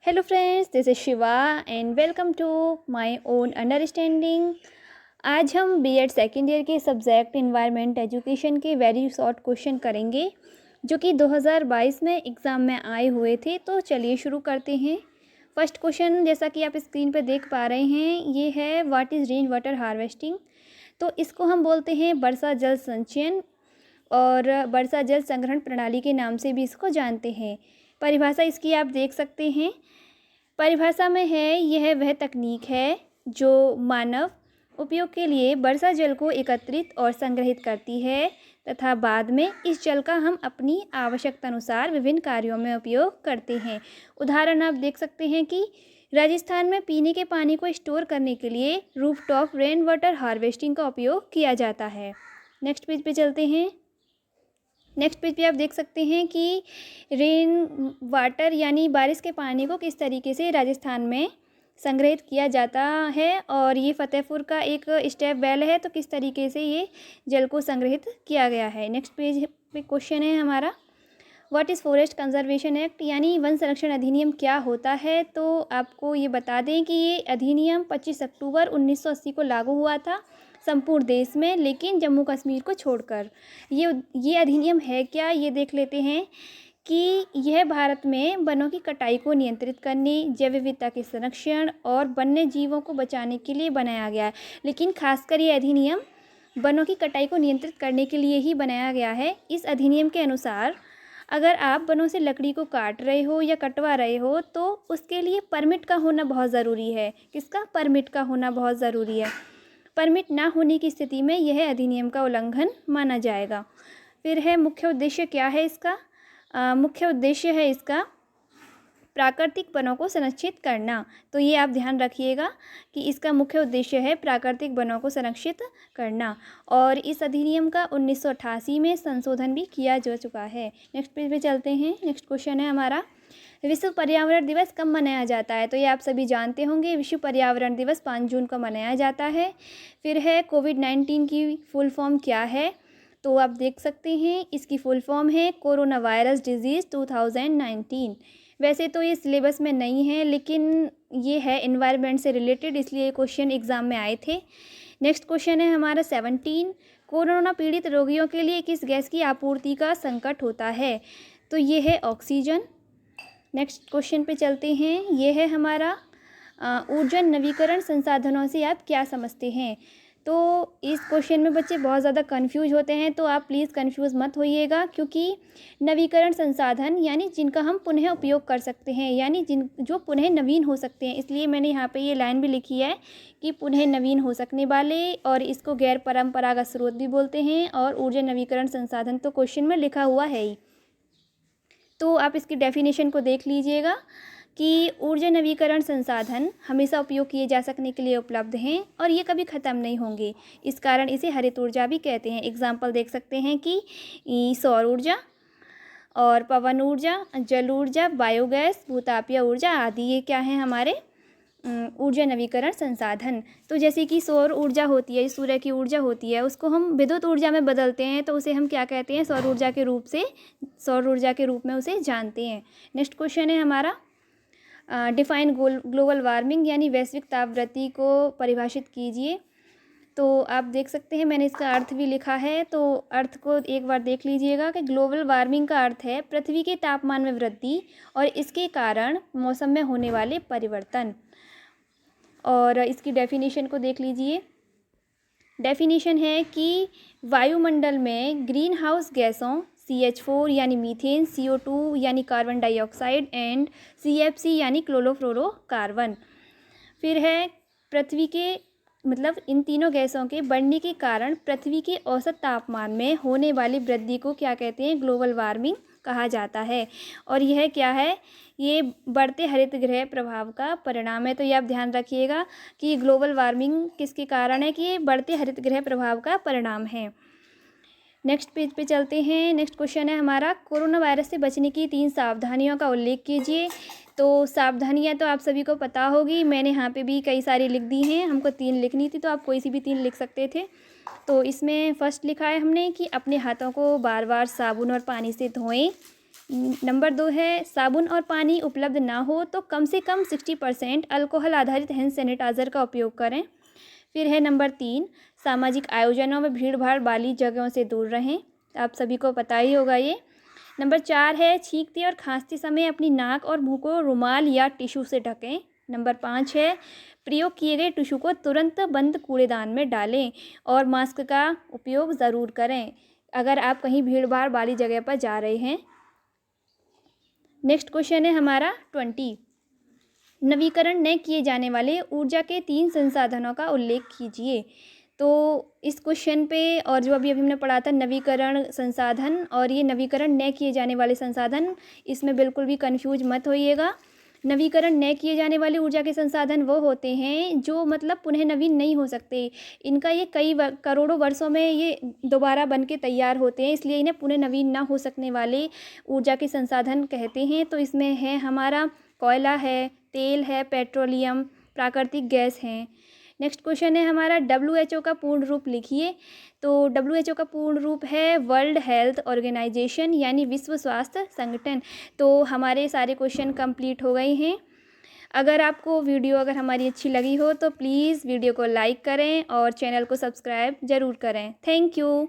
Hello friends, this is Shiva and welcome to my own understanding। आज हम BEd second year के subject environment education के very short question करेंगे जो कि 2022 में एग्ज़ाम में आए हुए थे। तो चलिए शुरू करते हैं। फर्स्ट क्वेश्चन जैसा कि आप स्क्रीन पर देख पा रहे हैं, ये है what is rain water harvesting. तो इसको हम बोलते हैं वर्षा जल संचयन और वर्षा जल संग्रहण प्रणाली के नाम से भी इसको जानते हैं। परिभाषा इसकी आप देख सकते हैं। परिभाषा में है, यह वह तकनीक है जो मानव उपयोग के लिए वर्षा जल को एकत्रित और संग्रहित करती है तथा बाद में इस जल का हम अपनी आवश्यकता अनुसार विभिन्न कार्यों में उपयोग करते हैं। उदाहरण आप देख सकते हैं कि राजस्थान में पीने के पानी को स्टोर करने के लिए रूफटॉप रेन वाटर हार्वेस्टिंग का उपयोग किया जाता है। नेक्स्ट पेज पे चलते हैं। नेक्स्ट पेज पे आप देख सकते हैं कि रेन वाटर यानी बारिश के पानी को किस तरीके से राजस्थान में संग्रहित किया जाता है, और ये फतेहपुर का एक स्टेप वेल है तो किस तरीके से ये जल को संग्रहित किया गया है। नेक्स्ट पेज पे क्वेश्चन है हमारा, what is forest conservation act यानी वन संरक्षण अधिनियम क्या होता है। तो आपको ये बता दें कि ये अधिनियम 25 अक्टूबर 1980 को लागू हुआ था संपूर्ण देश में, लेकिन जम्मू कश्मीर को छोड़कर। ये अधिनियम है क्या, ये देख लेते हैं कि यह भारत में वनों की कटाई को नियंत्रित करने, जैव विविधता के संरक्षण और वन्य जीवों को बचाने के लिए बनाया गया है। लेकिन खासकर ये अधिनियम वनों की कटाई को नियंत्रित करने के लिए ही बनाया गया है। इस अधिनियम के अनुसार अगर आप वनों से लकड़ी को काट रहे हो या कटवा रहे हो तो उसके लिए परमिट का होना बहुत ज़रूरी है। किसका? परमिट का होना बहुत ज़रूरी है। परमिट ना होने की स्थिति में यह अधिनियम का उल्लंघन माना जाएगा। फिर है मुख्य उद्देश्य क्या है इसका। मुख्य उद्देश्य है इसका प्राकृतिक वनों को संरक्षित करना। तो ये आप ध्यान रखिएगा कि इसका मुख्य उद्देश्य है प्राकृतिक वनों को संरक्षित करना, और इस अधिनियम का 1988 में संशोधन भी किया जा चुका है। नेक्स्ट पेज पे चलते हैं। नेक्स्ट क्वेश्चन है हमारा, विश्व पर्यावरण दिवस कब मनाया जाता है। तो ये आप सभी जानते होंगे, विश्व पर्यावरण दिवस 5 जून को मनाया जाता है। फिर है कोविड-19 की फुल फॉर्म क्या है। तो आप देख सकते हैं इसकी फुल फॉर्म है कोरोना वायरस डिजीज़ 2019। वैसे तो ये सिलेबस में नहीं है, लेकिन ये है एनवायरनमेंट से रिलेटेड, इसलिए क्वेश्चन एग्ज़ाम में आए थे। नेक्स्ट क्वेश्चन है हमारा 17, कोरोना पीड़ित रोगियों के लिए किस गैस की आपूर्ति का संकट होता है। तो ये है ऑक्सीजन। नेक्स्ट क्वेश्चन पे चलते हैं। ये है हमारा ऊर्जा नवीकरण संसाधनों से आप क्या समझते हैं। तो इस क्वेश्चन में बच्चे बहुत ज़्यादा कंफ्यूज होते हैं, तो आप प्लीज़ कंफ्यूज मत होइएगा, क्योंकि नवीकरण संसाधन यानी जिनका हम पुनः उपयोग कर सकते हैं, यानी जो पुनः नवीन हो सकते हैं। इसलिए मैंने यहाँ पे ये लाइन भी लिखी है कि पुनः नवीन हो सकने वाले, और इसको गैर परंपरागत स्रोत भी बोलते हैं, और ऊर्जा नवीकरण संसाधन तो क्वेश्चन में लिखा हुआ है ही। तो आप इसकी डेफिनेशन को देख लीजिएगा कि ऊर्जा नवीकरण संसाधन हमेशा उपयोग किए जा सकने के लिए उपलब्ध हैं और ये कभी ख़त्म नहीं होंगे। इस कारण इसे हरित ऊर्जा भी कहते हैं। एग्जाम्पल देख सकते हैं कि सौर ऊर्जा और पवन ऊर्जा, जल ऊर्जा, बायोगैस, भूतापीय ऊर्जा आदि, ये क्या है हमारे ऊर्जा नवीकरण संसाधन। तो जैसे कि सौर ऊर्जा होती है, सूर्य की ऊर्जा होती है, उसको हम विद्युत ऊर्जा में बदलते हैं तो उसे हम क्या कहते हैं, सौर ऊर्जा के रूप में उसे जानते हैं। नेक्स्ट क्वेश्चन है हमारा, डिफाइन ग्लोबल वार्मिंग यानी वैश्विक तापवृद्धि को परिभाषित कीजिए। तो आप देख सकते हैं मैंने इसका अर्थ भी लिखा है, तो अर्थ को एक बार देख लीजिएगा कि ग्लोबल वार्मिंग का अर्थ है पृथ्वी के तापमान में वृद्धि और इसके कारण मौसम में होने वाले परिवर्तन। और इसकी डेफिनेशन को देख लीजिए। डेफिनेशन है कि वायुमंडल में ग्रीन हाउस गैसों CH4 यानी मीथेन, CO2 यानी कार्बन डाइऑक्साइड एंड CFC यानी क्लोरोफ्लोरोकार्बन। फिर है पृथ्वी के इन तीनों गैसों के बढ़ने के कारण पृथ्वी के औसत तापमान में होने वाली वृद्धि को क्या कहते हैं, ग्लोबल वार्मिंग कहा जाता है। और यह क्या है, ये बढ़ते हरित गृह प्रभाव का परिणाम है। तो ये आप ध्यान रखिएगा कि ग्लोबल वार्मिंग किसके कारण है, कि ये बढ़ते हरित गृह प्रभाव का परिणाम है। नेक्स्ट पेज पे चलते हैं। नेक्स्ट क्वेश्चन है हमारा, कोरोना वायरस से बचने की 3 सावधानियों का उल्लेख कीजिए। तो सावधानियां तो आप सभी को पता होगी, मैंने यहाँ पे भी कई सारी लिख दी हैं, हमको 3 लिखनी थी तो आप कोई सी भी 3 लिख सकते थे। तो इसमें फर्स्ट लिखा है हमने कि अपने हाथों को बार बार साबुन और पानी से धोएं। नंबर 2 है साबुन और पानी उपलब्ध ना हो तो कम से कम 60% अल्कोहल आधारित हैंड सैनिटाइज़र का उपयोग करें। फिर है नंबर 3, सामाजिक आयोजनों में भीड़ भाड़ वाली जगहों से दूर रहें। आप सभी को पता ही होगा ये। नंबर 4 है छींकते और खांसते समय अपनी नाक और मुंह को रुमाल या टिश्यू से ढकें। नंबर 5 है प्रयोग किए गए टिश्यू को तुरंत बंद कूड़ेदान में डालें और मास्क का उपयोग ज़रूर करें अगर आप कहीं भीड़ भाड़ वाली जगह पर जा रहे हैं। नेक्स्ट क्वेश्चन है हमारा 20, नवीकरण न किए जाने वाले ऊर्जा के 3 संसाधनों का उल्लेख कीजिए। तो इस क्वेश्चन पे और जो अभी हमने पढ़ा था नवीकरण संसाधन और ये नवीकरण न किए जाने वाले संसाधन, इसमें बिल्कुल भी कंफ्यूज मत होइएगा। नवीकरण न किए जाने वाले ऊर्जा के संसाधन वो होते हैं जो मतलब पुनः नवीन नहीं हो सकते। इनका ये कई करोड़ों वर्षों में ये दोबारा बन के तैयार होते हैं, इसलिए इन्हें पुनः नवीन ना हो सकने वाले ऊर्जा के संसाधन कहते हैं। तो इसमें है हमारा कोयला है, तेल है, पेट्रोलियम, प्राकृतिक गैस हैं। नेक्स्ट क्वेश्चन है हमारा WHO का पूर्ण रूप लिखिए। तो WHO का पूर्ण रूप है वर्ल्ड हेल्थ ऑर्गेनाइजेशन यानी विश्व स्वास्थ्य संगठन। तो हमारे सारे क्वेश्चन कंप्लीट हो गए हैं। अगर आपको वीडियो अगर हमारी अच्छी लगी हो तो प्लीज़ वीडियो को लाइक करें और चैनल को सब्सक्राइब ज़रूर करें। Thank you.